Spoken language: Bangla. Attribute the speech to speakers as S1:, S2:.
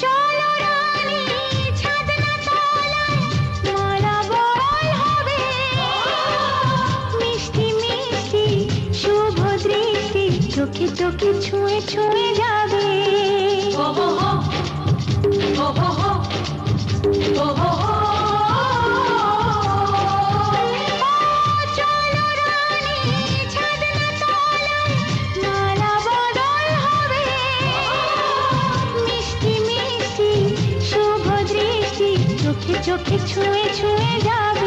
S1: চলো রানী ছাদনা তলায় মালা বদল হবে, মিষ্টি মিষ্টি শুভ দৃষ্টি চোখে চোখে ছুঁয়ে ছুঁয়ে যাবে। ও হো হো, ও হো হো, ও হো হো। চলো রানী ছাদনা তলায় মালা বদল হবে, মিষ্টি মিষ্টি শুভ দৃষ্টি চোখে চোখে ছুঁয়ে ছুঁয়ে যাবে।